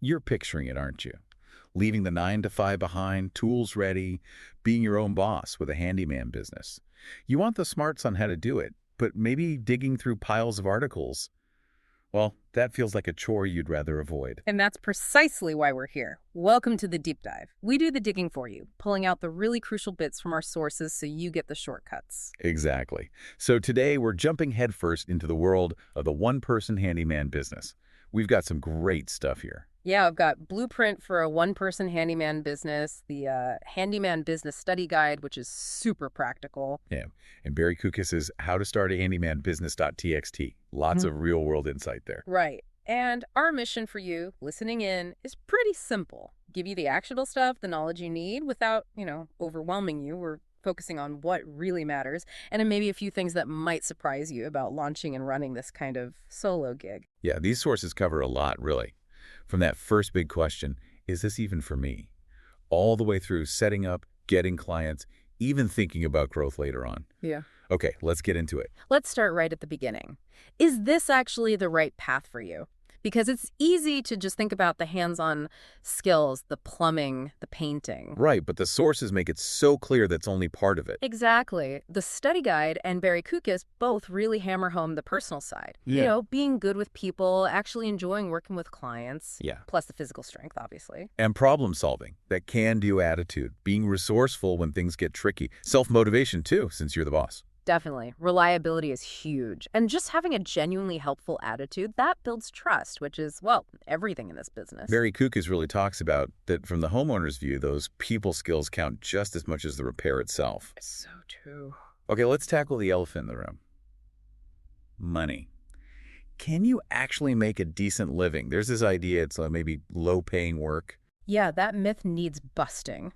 You're picturing it, aren't you? Leaving the 9 to 5 behind, tools ready, being your own boss with a handyman business. You want the smarts on how to do it, but maybe digging through piles of articles, well, that feels like a chore you'd rather avoid. And that's precisely why we're here. Welcome to the deep dive. We do the digging for you, pulling out the really crucial bits from our sources so you get the shortcuts. Exactly. So today we're jumping headfirst into the world of the one-person handyman business. We've got some great stuff here. Yeah, I've got Blueprint for a one-person handyman business, the Handyman Business Study Guide, which is super practical. Yeah. And Barry Kukis's How to Start a Handyman Business.txt. Lots of real-world insight there. Right. And our mission for you, listening in, is pretty simple. Give you the actionable stuff, the knowledge you need without, overwhelming you. We're focusing on what really matters, and then maybe a few things that might surprise you about launching and running this kind of solo gig. Yeah, these sources cover a lot, really. From that first big question, is this even for me? All the way through setting up, getting clients, even thinking about growth later on. Yeah. Okay, let's get into it. Let's start right at the beginning. Is this actually the right path for you? Because it's easy to just think about the hands-on skills, the plumbing, the painting. Right, but the sources make it so clear that's only part of it. Exactly. The study guide and Barry Kukis both really hammer home the personal side. Yeah. Being good with people, actually enjoying working with clients. Yeah. Plus the physical strength, obviously. And problem solving, that can-do attitude, being resourceful when things get tricky. Self-motivation, too, since you're the boss. Definitely. Reliability is huge. And just having a genuinely helpful attitude, that builds trust, which is, well, everything in this business. Barry Kukis really talks about that from the homeowner's view, those people skills count just as much as the repair itself. So true. Okay, let's tackle the elephant in the room. Money. Can you actually make a decent living? There's this idea it's maybe low-paying work. Yeah, that myth needs busting.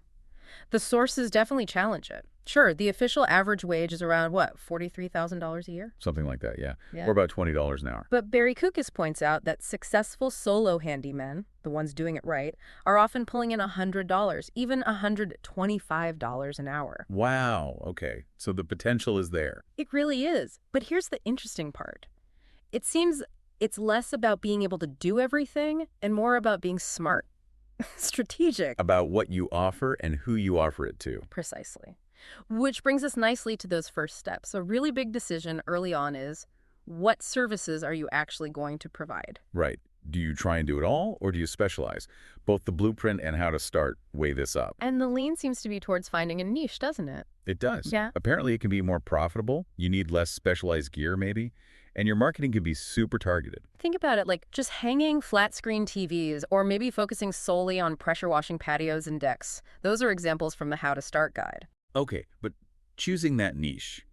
The sources definitely challenge it. Sure, the official average wage is around, $43,000 a year? Something like that, yeah. Yeah. Or about $20 an hour. But Barry Kukis points out that successful solo handymen, the ones doing it right, are often pulling in $100, even $125 an hour. Wow, okay. So the potential is there. It really is. But here's the interesting part. It seems it's less about being able to do everything and more about being smart, strategic. About what you offer and who you offer it to. Precisely. Which brings us nicely to those first steps. A really big decision early on is, what services are you actually going to provide? Right. Do you try and do it all, or do you specialize? Both the blueprint and how to start weigh this up. And the lean seems to be towards finding a niche, doesn't it? It does. Yeah. Apparently, it can be more profitable. You need less specialized gear, maybe. And your marketing can be super targeted. Think about it like just hanging flat screen TVs or maybe focusing solely on pressure washing patios and decks. Those are examples from the How to Start guide. Okay, but choosing that niche,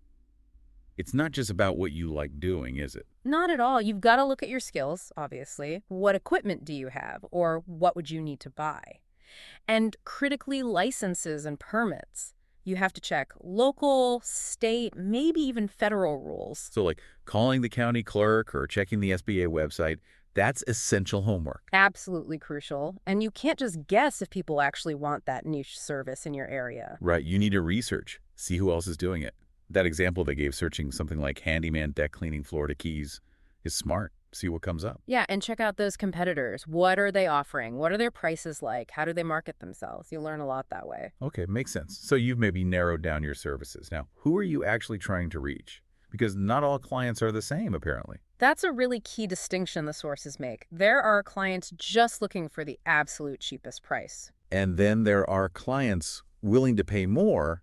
it's not just about what you like doing, is it? Not at all. You've got to look at your skills, obviously. What equipment do you have, or what would you need to buy? And critically, licenses and permits. You have to check local, state, maybe even federal rules. So like calling the county clerk or checking the SBA website, that's essential homework. Absolutely crucial. And you can't just guess if people actually want that niche service in your area. Right, you need to research, see who else is doing it. That example they gave searching something like handyman deck cleaning Florida Keys is smart. See what comes up. Yeah, and check out those competitors. What are they offering? What are their prices like? How do they market themselves? You'll learn a lot that way. Okay, makes sense. So you've maybe narrowed down your services. Now, who are you actually trying to reach? Because not all clients are the same, apparently. That's a really key distinction the sources make. There are clients just looking for the absolute cheapest price. And then there are clients willing to pay more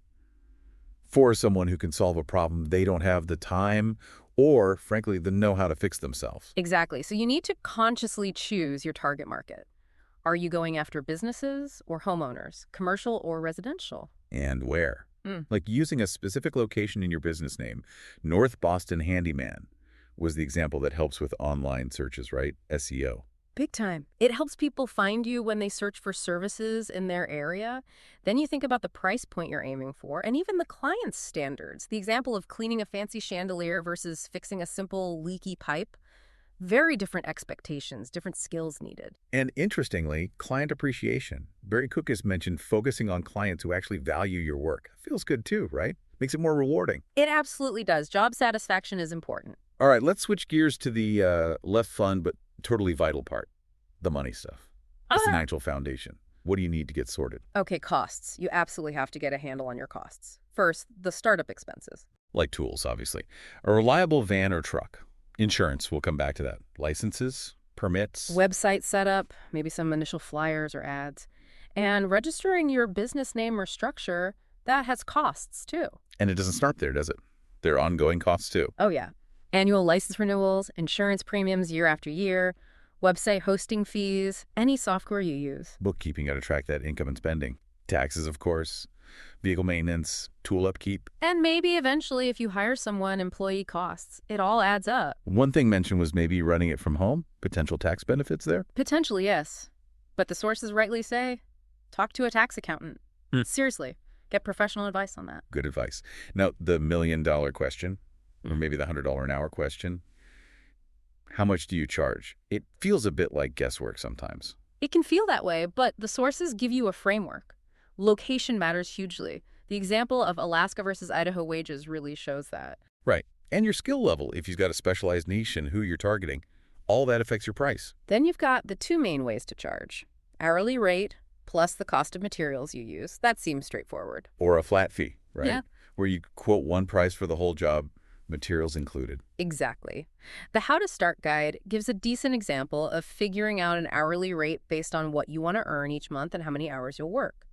for someone who can solve a problem they don't have the time or, frankly, the know-how to fix themselves. Exactly. So you need to consciously choose your target market. Are you going after businesses or homeowners, commercial or residential? And where? Like using a specific location in your business name. North Boston Handyman was the example that helps with online searches, right? SEO. Big time. It helps people find you when they search for services in their area. Then you think about the price point you're aiming for and even the client's standards. The example of cleaning a fancy chandelier versus fixing a simple leaky pipe. Very different expectations, different skills needed. And interestingly, client appreciation. Barry Kukis mentioned focusing on clients who actually value your work. Feels good too, right? Makes it more rewarding. It absolutely does. Job satisfaction is important. All right, let's switch gears to the less fun but totally vital part, the money stuff. It's an actual foundation. What do you need to get sorted? Okay, costs. You absolutely have to get a handle on your costs. First, the startup expenses. Like tools, obviously. A reliable van or truck. Insurance, we'll come back to that. Licenses, permits. Website setup, maybe some initial flyers or ads. And registering your business name or structure, that has costs too. And it doesn't start there, does it? There are ongoing costs too. Oh, yeah. Annual license renewals, insurance premiums year after year, website hosting fees, any software you use. Bookkeeping, got to track that income and spending. Taxes, of course. Vehicle maintenance, tool upkeep. And maybe eventually, if you hire someone, employee costs. It all adds up. One thing mentioned was maybe running it from home. Potential tax benefits there. Potentially, yes. But the sources rightly say, talk to a tax accountant. Seriously, get professional advice on that. Good advice. Now, the $1 million question, or maybe the $100 an hour question. How much do you charge? It feels a bit like guesswork sometimes. It can feel that way, but the sources give you a framework. Location matters hugely. The example of Alaska versus Idaho wages really shows that. Right. And your skill level, if you've got a specialized niche and who you're targeting, all that affects your price. Then you've got the two main ways to charge. Hourly rate plus the cost of materials you use. That seems straightforward. Or a flat fee, right? Yeah. Where you quote one price for the whole job, materials included. Exactly. The How to Start guide gives a decent example of figuring out an hourly rate based on what you want to earn each month and how many hours you'll work.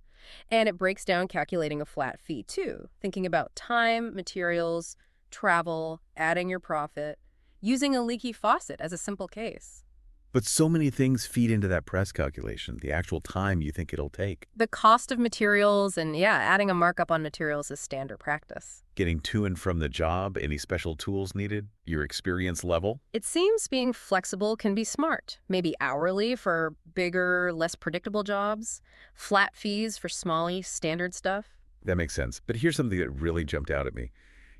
And it breaks down calculating a flat fee, too, thinking about time, materials, travel, adding your profit, using a leaky faucet as a simple case. But so many things feed into that price calculation, the actual time you think it'll take. The cost of materials and, adding a markup on materials is standard practice. Getting to and from the job, any special tools needed, your experience level. It seems being flexible can be smart. Maybe hourly for bigger, less predictable jobs, flat fees for small, standard stuff. That makes sense. But here's something that really jumped out at me.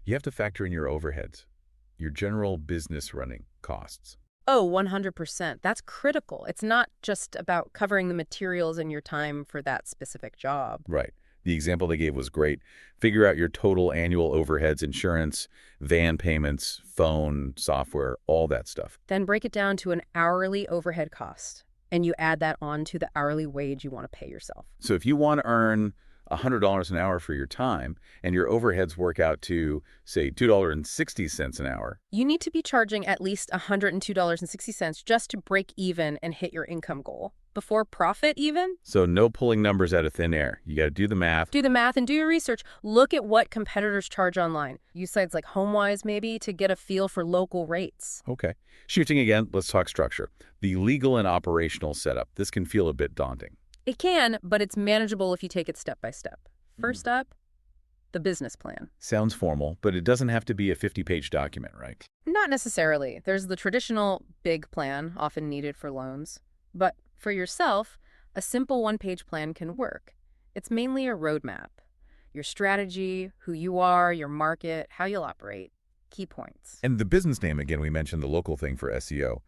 You have to factor in your overheads, your general business running costs. Oh, 100%. That's critical. It's not just about covering the materials and your time for that specific job. Right. The example they gave was great. Figure out your total annual overheads, insurance, van payments, phone, software, all that stuff. Then break it down to an hourly overhead cost, and you add that on to the hourly wage you want to pay yourself. So if you want to earn $100 an hour for your time and your overheads work out to, say, $2.60 an hour. You need to be charging at least $102.60 just to break even and hit your income goal. Before profit even? So no pulling numbers out of thin air. You got to do the math. Do the math and do your research. Look at what competitors charge online. Use sites like HomeWise maybe to get a feel for local rates. Okay. Shifting again, let's talk structure. The legal and operational setup. This can feel a bit daunting. It can, but it's manageable if you take it step by step. First up, the business plan. Sounds formal, but it doesn't have to be a 50-page document, right? Not necessarily. There's the traditional big plan, often needed for loans. But for yourself, a simple one-page plan can work. It's mainly a roadmap. Your strategy, who you are, your market, how you'll operate, key points. And the business name, again, we mentioned the local thing for SEO.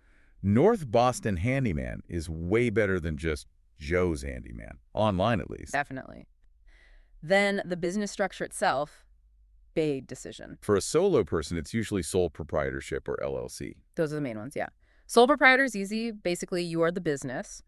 North Boston Handyman is way better than just Joe's Handyman, online at least. Definitely. Then the business structure itself, big decision. For a solo person, it's usually sole proprietorship or LLC. Those are the main ones, yeah. Sole proprietor is easy. Basically, you are the business,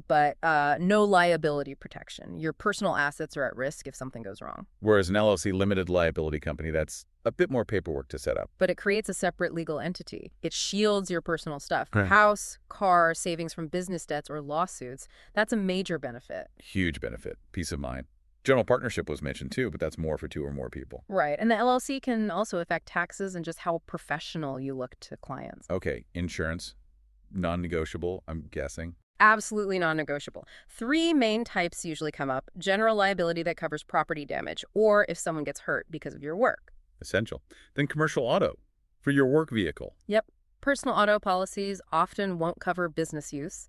but no liability protection. Your personal assets are at risk if something goes wrong. Whereas an LLC limited liability company, that's a bit more paperwork to set up. But it creates a separate legal entity. It shields your personal stuff. Right. House, car, savings from business debts or lawsuits. That's a major benefit. Huge benefit. Peace of mind. General partnership was mentioned too, but that's more for two or more people. Right. And the LLC can also affect taxes and just how professional you look to clients. Okay. Insurance. Non-negotiable, I'm guessing. Absolutely non-negotiable. 3 main types usually come up. General liability that covers property damage or if someone gets hurt because of your work. Essential. Then commercial auto for your work vehicle. Yep. Personal auto policies often won't cover business use.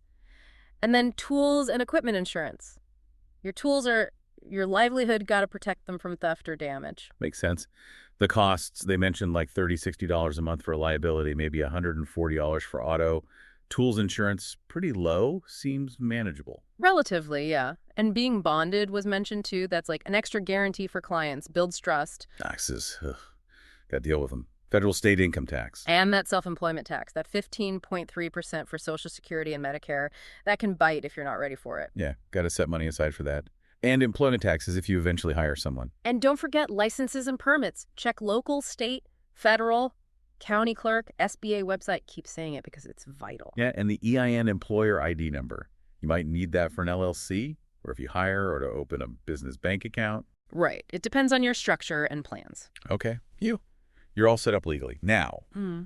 And then tools and equipment insurance. Your tools are your livelihood, got to protect them from theft or damage. Makes sense. The costs, they mentioned like $30, $60 a month for liability, maybe $140 for auto. Tools insurance, pretty low, seems manageable. Relatively, yeah. And being bonded was mentioned too. That's like an extra guarantee for clients, builds trust. Taxes, got to deal with them. Federal state income tax. And that self-employment tax, that 15.3% for Social Security and Medicare, that can bite if you're not ready for it. Yeah, got to set money aside for that. And employment taxes if you eventually hire someone. And don't forget licenses and permits. Check local, state, federal, county clerk, SBA website. Keep saying it because it's vital. Yeah, and the EIN employer ID number. You might need that for an LLC, or if you hire, or to open a business bank account. Right. It depends on your structure and plans. Okay, you're all set up legally. Now,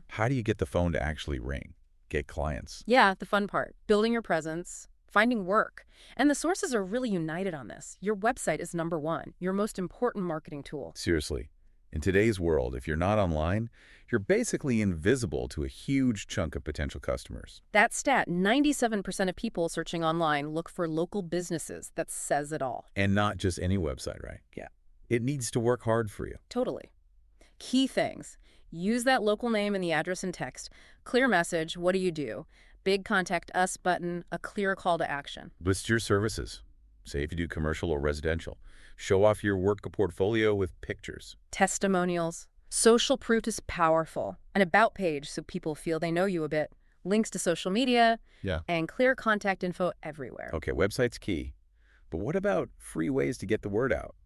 how do you get the phone to actually ring? Get clients? Yeah, the fun part. Building your presence, finding work. And the sources are really united on this. Your website is number one, your most important marketing tool. Seriously, in today's world, if you're not online, you're basically invisible to a huge chunk of potential customers. That stat, 97% of people searching online look for local businesses. That says it all. And not just any website, right? Yeah. It needs to work hard for you. Totally. Key things. Use that local name in the address and text. Clear message, what do you do? Big contact us button, a clear call to action. List your services. Say if you do commercial or residential. Show off your work portfolio with pictures. Testimonials. Social proof is powerful. An about page so people feel they know you a bit. Links to social media. Yeah. And clear contact info everywhere. Okay, website's key. But what about free ways to get the word out?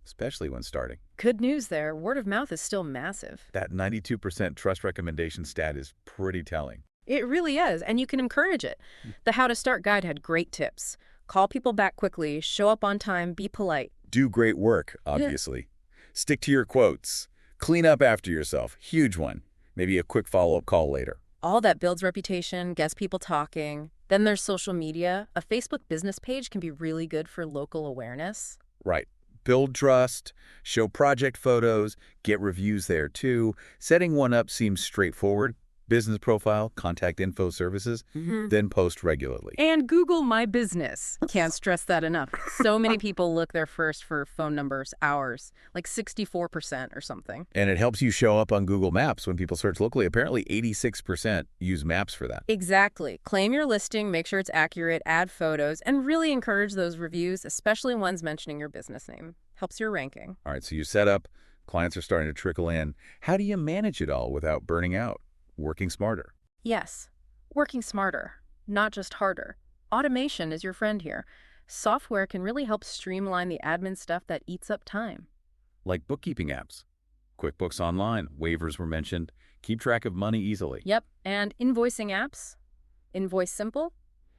Especially when starting. Good news there. Word of mouth is still massive. That 92% trust recommendation stat is pretty telling. It really is, and you can encourage it. The How to Start guide had great tips. Call people back quickly, show up on time, be polite. Do great work, obviously. Stick to your quotes. Clean up after yourself. Huge one. Maybe a quick follow-up call later. All that builds reputation, gets people talking. Then there's social media. A Facebook business page can be really good for local awareness. Right. Build trust, show project photos, get reviews there too. Setting one up seems straightforward. Business profile, contact info services, then post regularly. And Google My Business. Can't stress that enough. So many people look there first for phone numbers, hours, like 64% or something. And it helps you show up on Google Maps when people search locally. Apparently 86% use maps for that. Exactly. Claim your listing, make sure it's accurate, add photos, and really encourage those reviews, especially ones mentioning your business name. Helps your ranking. All right, so you set up, clients are starting to trickle in. How do you manage it all without burning out? Working smarter. Yes, working smarter, not just harder. Automation is your friend here. Software can really help streamline the admin stuff that eats up time. Like bookkeeping apps. QuickBooks Online, waivers were mentioned. Keep track of money easily. Yep, and invoicing apps. Invoice Simple,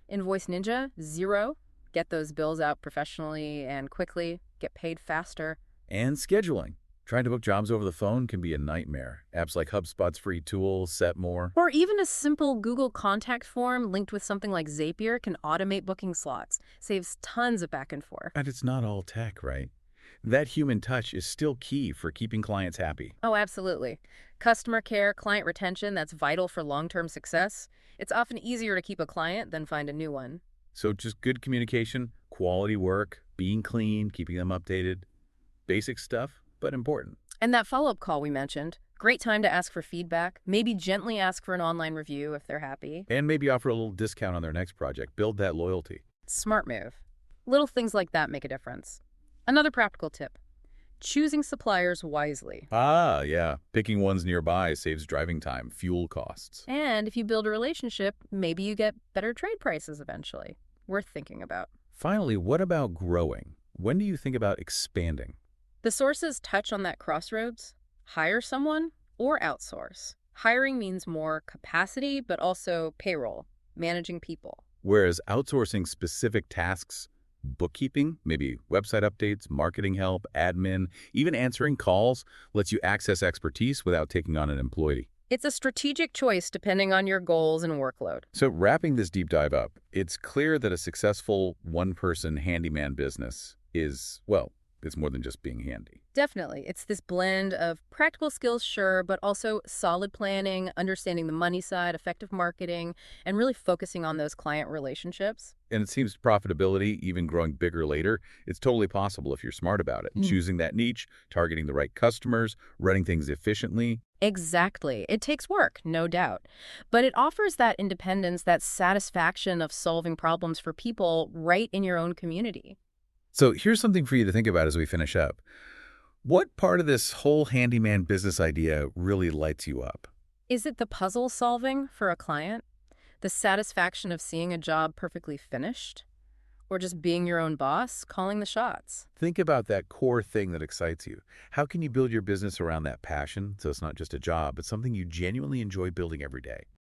Invoice Ninja, Zero. Get those bills out professionally and quickly. Get paid faster. And scheduling. Trying to book jobs over the phone can be a nightmare. Apps like HubSpot's free tool, Setmore. Or even a simple Google contact form linked with something like Zapier can automate booking slots. Saves tons of back and forth. And it's not all tech, right? That human touch is still key for keeping clients happy. Oh, absolutely. Customer care, client retention, that's vital for long-term success. It's often easier to keep a client than find a new one. So just good communication, quality work, being clean, keeping them updated. Basic stuff, but important. And that follow-up call we mentioned, great time to ask for feedback, maybe gently ask for an online review if they're happy. And maybe offer a little discount on their next project. Build that loyalty. Smart move. Little things like that make a difference. Another practical tip, choosing suppliers wisely. Ah, yeah. Picking ones nearby saves driving time, fuel costs. And if you build a relationship, maybe you get better trade prices eventually. Worth thinking about. Finally, what about growing? When do you think about expanding? The sources touch on that crossroads. Hire someone or outsource. Hiring means more capacity, but also payroll, managing people. Whereas outsourcing specific tasks, bookkeeping, maybe website updates, marketing help, admin, even answering calls, lets you access expertise without taking on an employee. It's a strategic choice depending on your goals and workload. So wrapping this deep dive up, it's clear that a successful one-person handyman business is, well, it's more than just being handy. Definitely. It's this blend of practical skills, sure, but also solid planning, understanding the money side, effective marketing, and really focusing on those client relationships. And it seems profitability, even growing bigger later, it's totally possible if you're smart about it. Choosing that niche, targeting the right customers, running things efficiently. Exactly. It takes work, no doubt. But it offers that independence, that satisfaction of solving problems for people right in your own community. So here's something for you to think about as we finish up. What part of this whole handyman business idea really lights you up? Is it the puzzle solving for a client? The satisfaction of seeing a job perfectly finished? Or just being your own boss, calling the shots? Think about that core thing that excites you. How can you build your business around that passion so it's not just a job, but something you genuinely enjoy building every day?